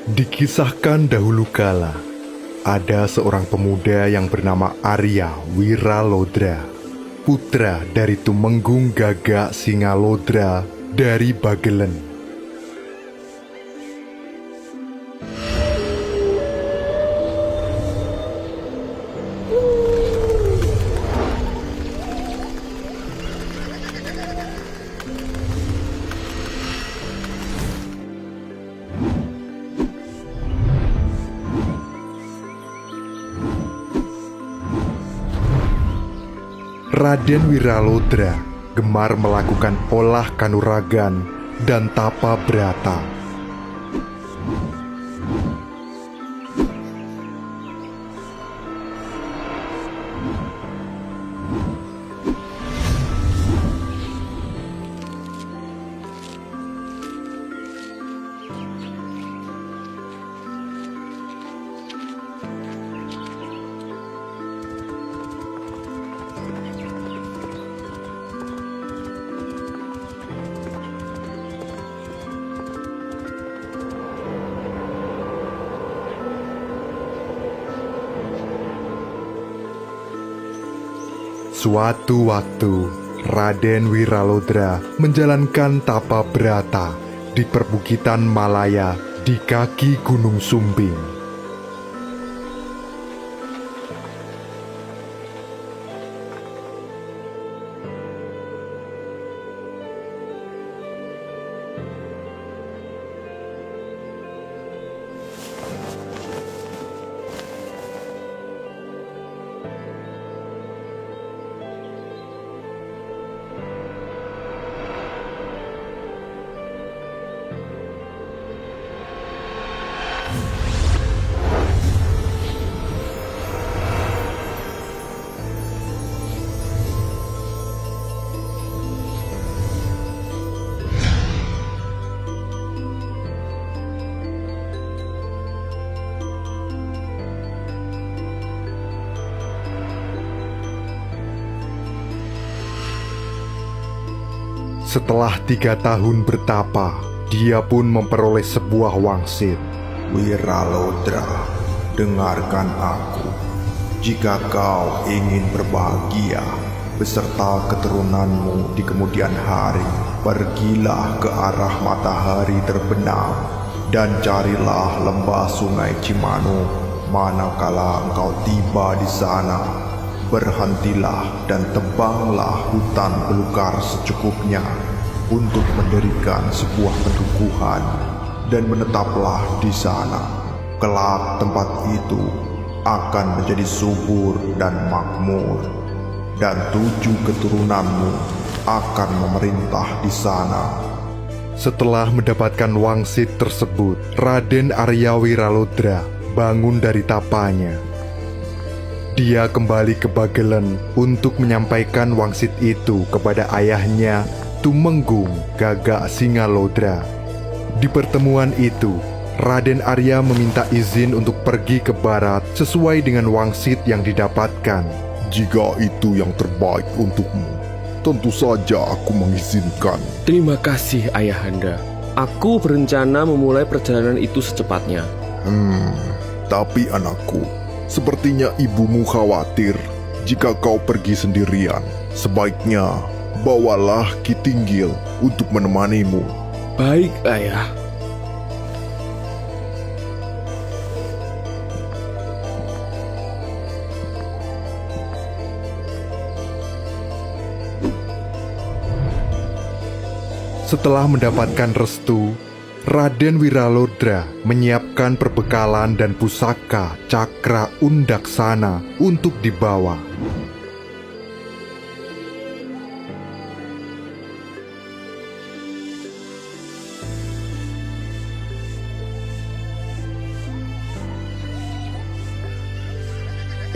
Dikisahkan dahulu kala, ada seorang pemuda yang bernama Arya Wiralodra, putra dari Tumenggung Gagak Singalodra dari Bagelen. Raden Wiralodra gemar melakukan olah kanuragan dan tapa brata. Suatu waktu, Raden Wiralodra menjalankan tapa brata di perbukitan Malaya di kaki Gunung Sumbing. Setelah 3 tahun bertapa, dia pun memperoleh sebuah wangsit. Wiralodra, dengarkan aku. Jika kau ingin berbahagia beserta keturunanmu di kemudian hari, pergilah ke arah matahari terbenam dan carilah lembah sungai Cimanu. Manakala engkau tiba di sana, berhentilah dan tebanglah hutan belukar secukupnya untuk mendirikan sebuah pedukuhan dan menetaplah di sana. Kelak tempat itu akan menjadi subur dan makmur, dan 7 keturunanmu akan memerintah di sana. Setelah mendapatkan wangsit tersebut, Raden Arya Wiralodra bangun dari tapanya. Dia kembali ke Bagelen untuk menyampaikan wangsit itu kepada ayahnya, Tumenggung Gagak Singalodra. Di pertemuan itu, Raden Arya meminta izin untuk pergi ke barat sesuai dengan wangsit yang didapatkan. Jika itu yang terbaik untukmu, tentu saja aku mengizinkan. Terima kasih Ayahanda. Aku berencana memulai perjalanan itu secepatnya. Tapi anakku, sepertinya ibumu khawatir jika kau pergi sendirian. Sebaiknya bawalah Ki Tinggil untuk menemanimu. Baik, Ayah. Setelah mendapatkan restu, Raden Wiralodra menyiapkan perbekalan dan pusaka cakra undaksana untuk dibawa.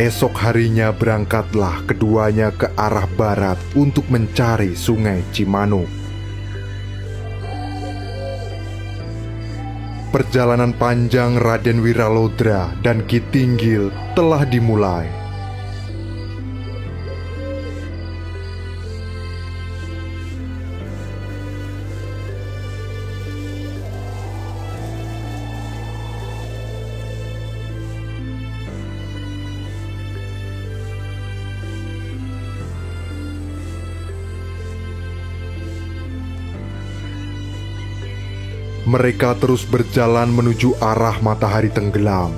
Esok harinya berangkatlah keduanya ke arah barat untuk mencari sungai Cimanuk. Perjalanan panjang Raden Wiralodra dan Ki Tinggil telah dimulai. Mereka terus berjalan menuju arah matahari tenggelam.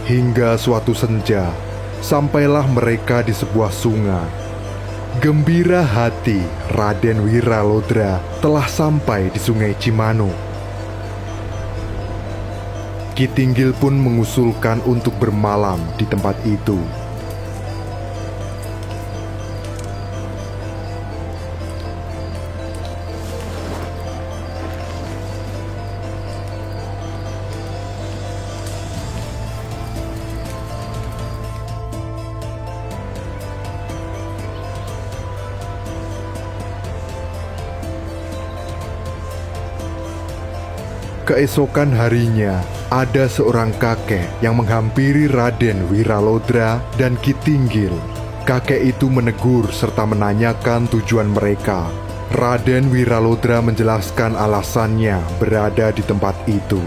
Hingga suatu senja, sampailah mereka di sebuah sungai. Gembira hati Raden Wiralodra telah sampai di sungai Cimano. Ki Tinggil pun mengusulkan untuk bermalam di tempat itu. Keesokan harinya, ada seorang kakek yang menghampiri Raden Wiralodra dan Ki Tinggil. Kakek itu menegur serta menanyakan tujuan mereka. Raden Wiralodra menjelaskan alasannya berada di tempat itu.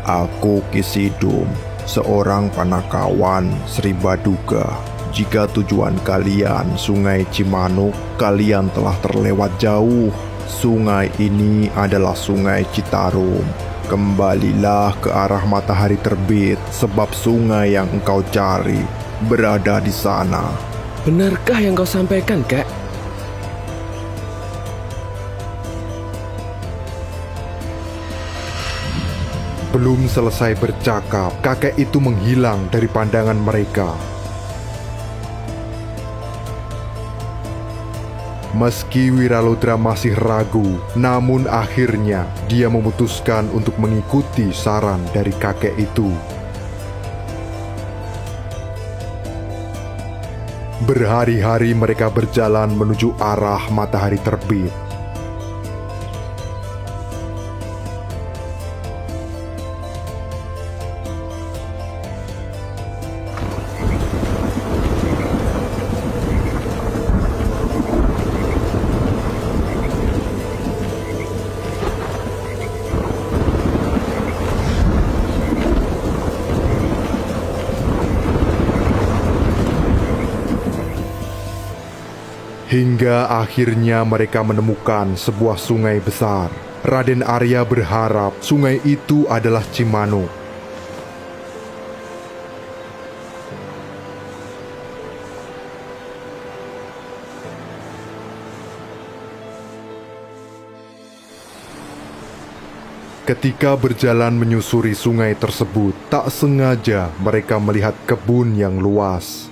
Aku Ki Sidum, seorang panakawan Sri Baduga. Jika tujuan kalian Sungai Cimanuk, kalian telah terlewat jauh. Sungai ini adalah Sungai Citarum. Kembalilah ke arah matahari terbit, sebab sungai yang engkau cari berada di sana. Benarkah yang kau sampaikan, Kak? Belum selesai bercakap, kakek itu menghilang dari pandangan mereka. Meski Wiralodra masih ragu, namun akhirnya dia memutuskan untuk mengikuti saran dari kakek itu. Berhari-hari mereka berjalan menuju arah matahari terbit. Hingga akhirnya mereka menemukan sebuah sungai besar. Raden Arya berharap sungai itu adalah Cimano. Ketika berjalan menyusuri sungai tersebut, tak sengaja mereka melihat kebun yang luas.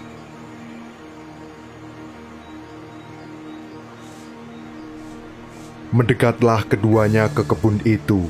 Mendekatlah keduanya ke kebun itu.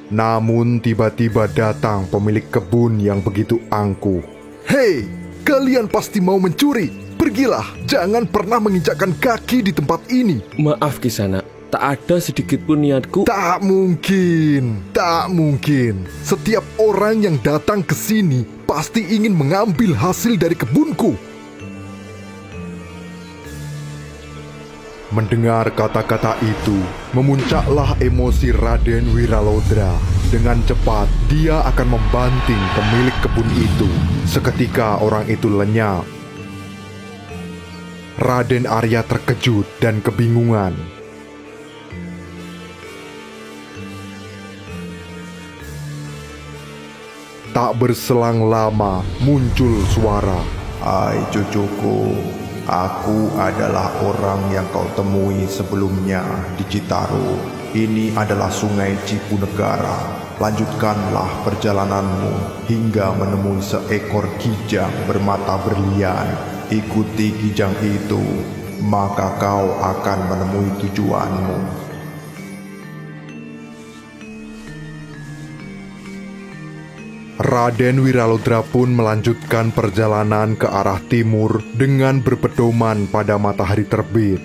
Namun tiba-tiba datang pemilik kebun yang begitu angkuh. Hei, kalian pasti mau mencuri. Pergilah, jangan pernah menginjakkan kaki di tempat ini. Maaf Kisana, tak ada sedikit pun niatku. Tak mungkin, tak mungkin. Setiap orang yang datang ke sini pasti ingin mengambil hasil dari kebunku. Mendengar kata-kata itu, memuncaklah emosi Raden Wiralodra. Dengan cepat, dia akan membanting pemilik kebun itu. Seketika orang itu lenyap. Raden Arya terkejut dan kebingungan. Tak berselang lama muncul suara. Hai cucuku, aku adalah orang yang kau temui sebelumnya di Citarum. Ini adalah Sungai Cipunegara. Lanjutkanlah perjalananmu hingga menemui seekor kijang bermata berlian. Ikuti kijang itu, maka kau akan menemui tujuanmu. Raden Wiralodra pun melanjutkan perjalanan ke arah timur dengan berpedoman pada matahari terbit.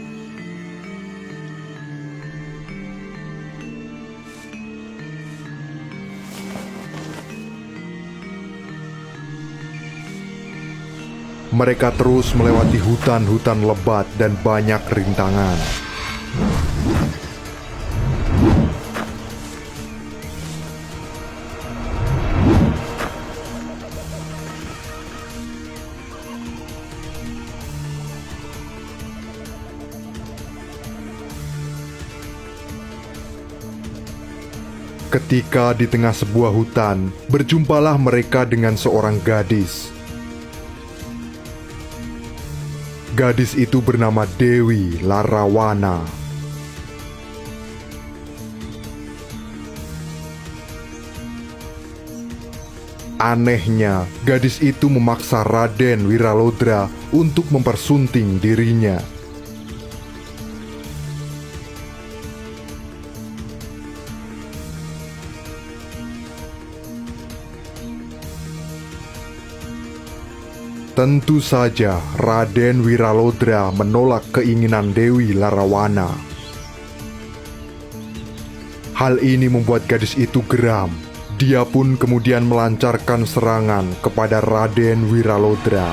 Mereka terus melewati hutan-hutan lebat dan banyak rintangan. Ketika di tengah sebuah hutan, berjumpalah mereka dengan seorang gadis. Gadis itu bernama Dewi Larawana. Anehnya, gadis itu memaksa Raden Wiralodra untuk mempersunting dirinya. Tentu saja Raden Wiralodra menolak keinginan Dewi Larawana. Hal ini membuat gadis itu geram. Dia pun kemudian melancarkan serangan kepada Raden Wiralodra.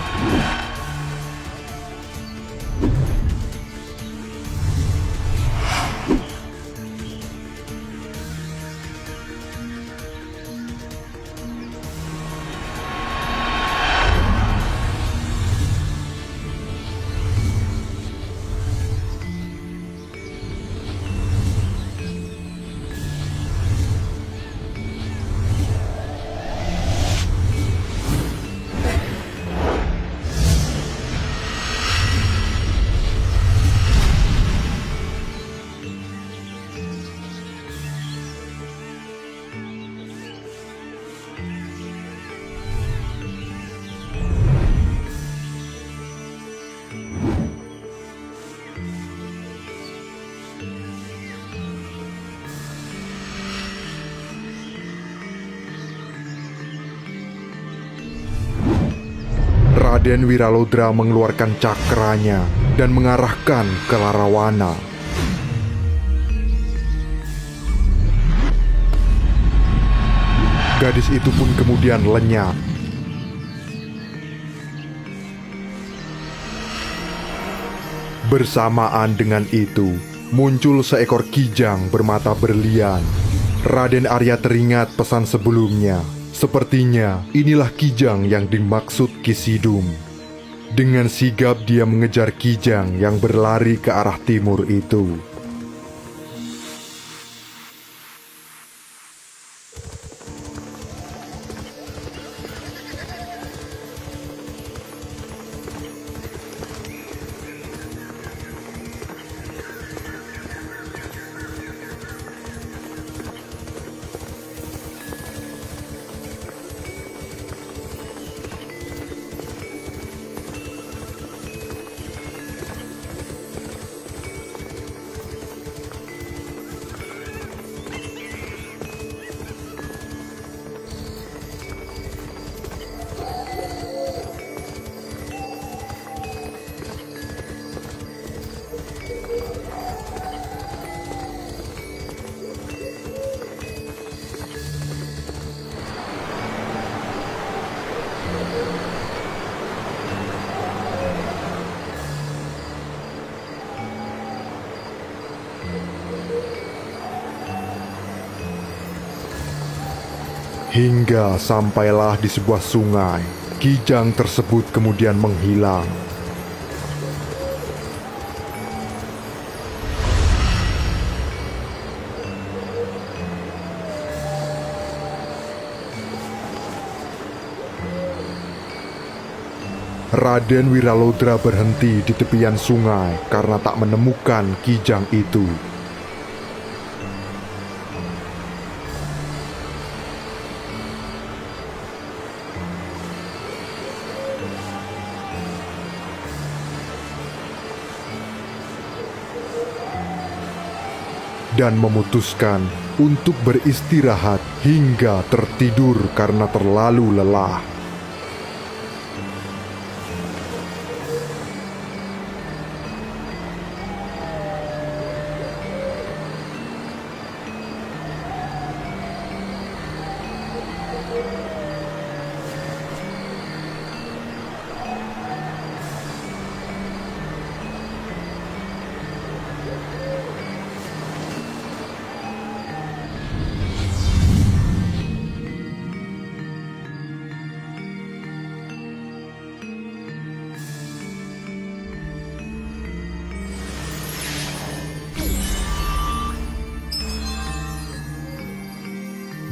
Raden Wiralodra mengeluarkan cakranya dan mengarahkan ke Larawana. Gadis itu pun kemudian lenyap. Bersamaan dengan itu, muncul seekor kijang bermata berlian. Raden Arya teringat pesan sebelumnya. Sepertinya inilah kijang yang dimaksud Ki Sidum. Dengan sigap dia mengejar kijang yang berlari ke arah timur itu. Hingga sampailah di sebuah sungai, kijang tersebut kemudian menghilang. Raden Wiralodra berhenti di tepian sungai karena tak menemukan kijang itu. Dan memutuskan untuk beristirahat hingga tertidur karena terlalu lelah.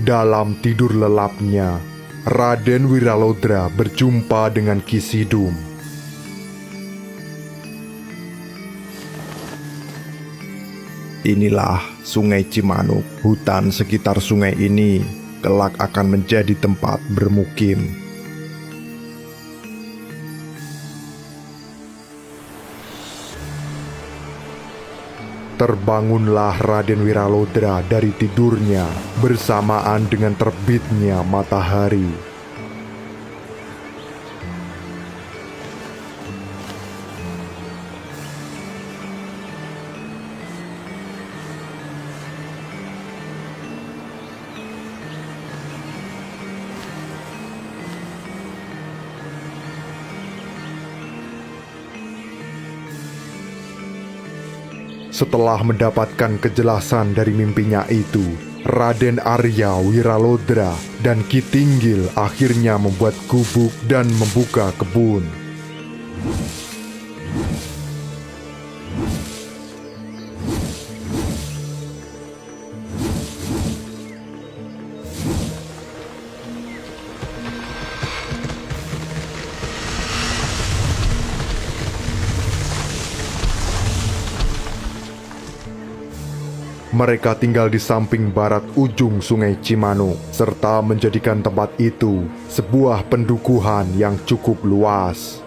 Dalam tidur lelapnya, Raden Wiralodra berjumpa dengan Ki Sidum. Inilah Sungai Cimanuk. Hutan sekitar sungai ini kelak akan menjadi tempat bermukim. Terbangunlah Raden Wiralodra dari tidurnya bersamaan dengan terbitnya matahari. Setelah mendapatkan kejelasan dari mimpinya itu, Raden Arya Wiralodra dan Ki Tinggil akhirnya membuat gubuk dan membuka kebun. Mereka tinggal di samping barat ujung Sungai Cimanuk, serta menjadikan tempat itu sebuah pendukuhan yang cukup luas.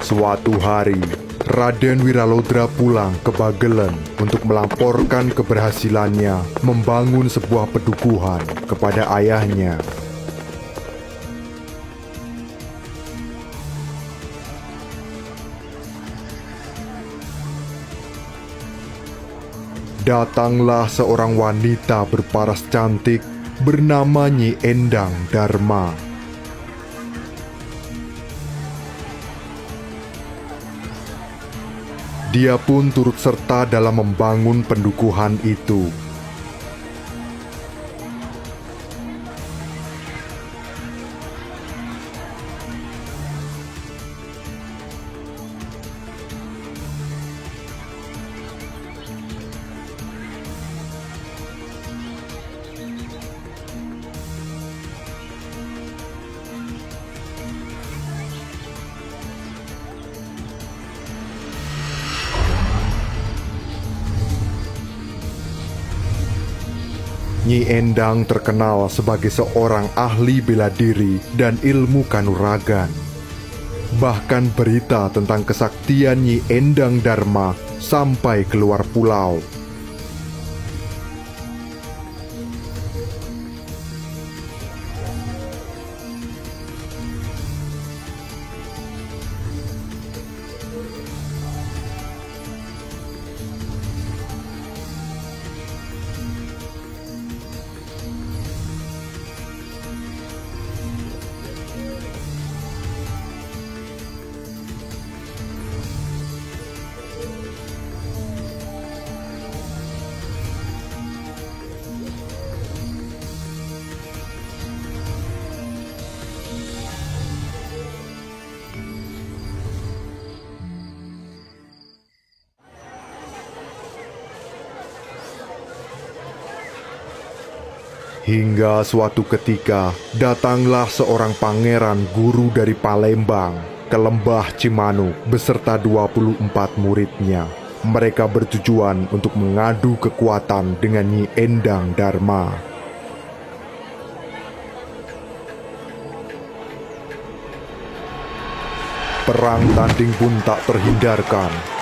Suatu hari, Raden Wiralodra pulang ke Bagelen untuk melaporkan keberhasilannya membangun sebuah pedukuhan kepada ayahnya. Datanglah seorang wanita berparas cantik bernama Nyi Endang Dharma. Dia pun turut serta dalam membangun pendukuhan itu. Nyi Endang terkenal sebagai seorang ahli bela diri dan ilmu kanuragan. Bahkan berita tentang kesaktian Nyi Endang Dharma sampai keluar pulau. Hingga suatu ketika, datanglah seorang pangeran guru dari Palembang ke lembah Cimanuk beserta 24 muridnya. Mereka bertujuan untuk mengadu kekuatan dengan Nyi Endang Dharma. Perang tanding pun tak terhindarkan.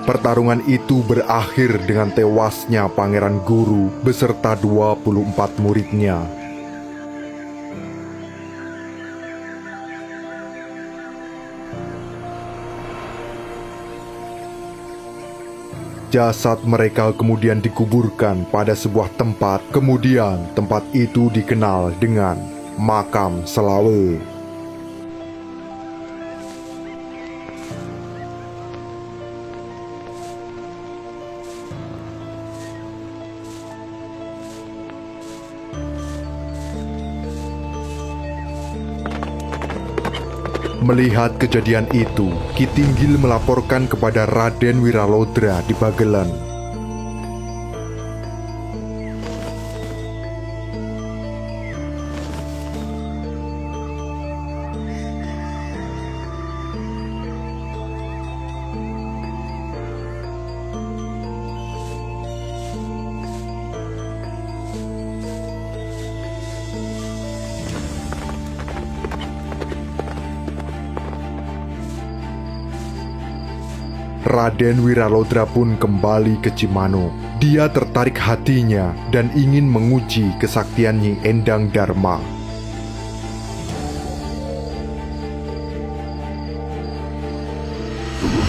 Pertarungan itu berakhir dengan tewasnya Pangeran Guru beserta 24 muridnya. Jasad mereka kemudian dikuburkan pada sebuah tempat. Kemudian tempat itu dikenal dengan Makam Selawe. Melihat kejadian itu, Ki Tinggil melaporkan kepada Raden Wiralodra di Bagelen. Raden Wiralodra pun kembali ke Cimanuk. Dia tertarik hatinya dan ingin menguji kesaktian Nyi Endang Dharma.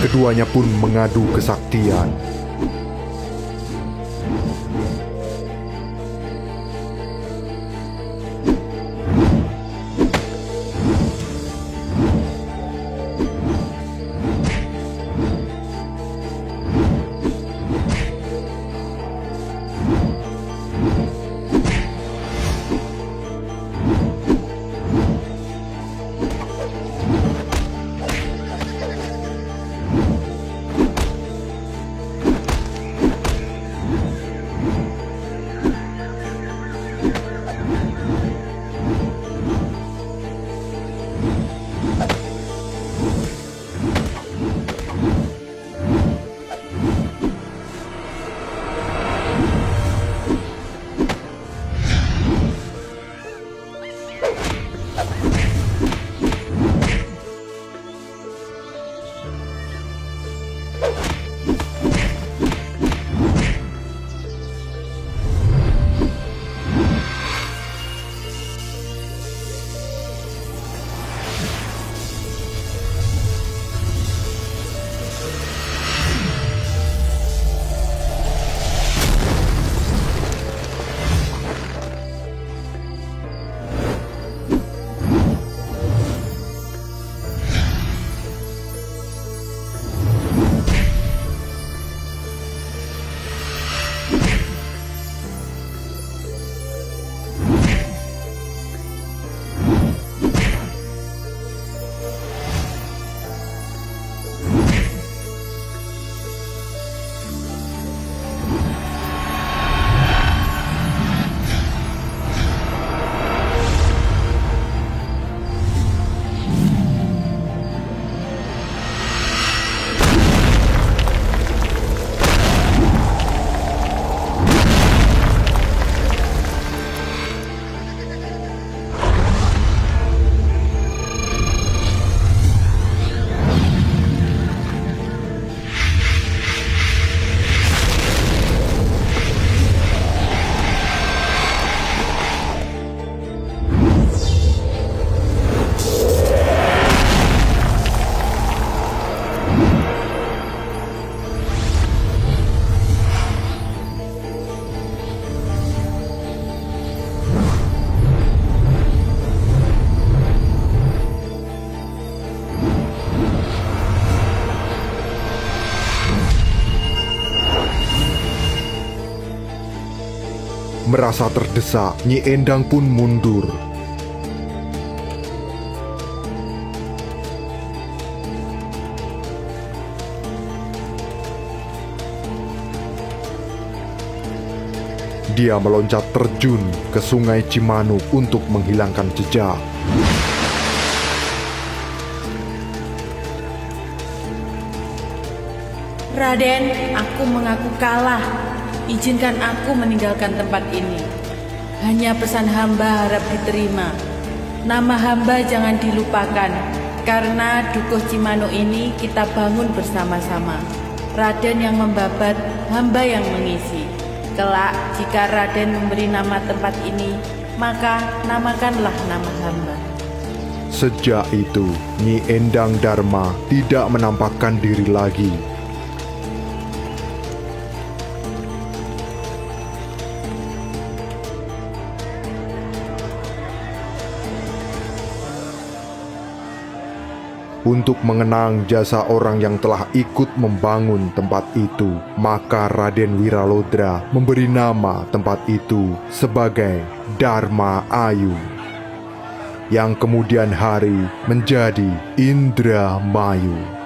Keduanya pun mengadu kesaktian. Merasa terdesak, Nyi Endang pun mundur. Dia meloncat terjun ke Sungai Cimanuk untuk menghilangkan jejak. Raden, aku mengaku kalah. Izinkan aku meninggalkan tempat ini. Hanya pesan hamba harap diterima. Nama hamba jangan dilupakan, karena Dukuh Cimanuk ini kita bangun bersama-sama. Raden yang membabat, hamba yang mengisi. Kelak, jika Raden memberi nama tempat ini, maka namakanlah nama hamba. Sejak itu, Nyi Endang Dharma tidak menampakkan diri lagi. Untuk mengenang jasa orang yang telah ikut membangun tempat itu, maka Raden Wiralodra memberi nama tempat itu sebagai Dharma Ayu, yang kemudian hari menjadi Indramayu.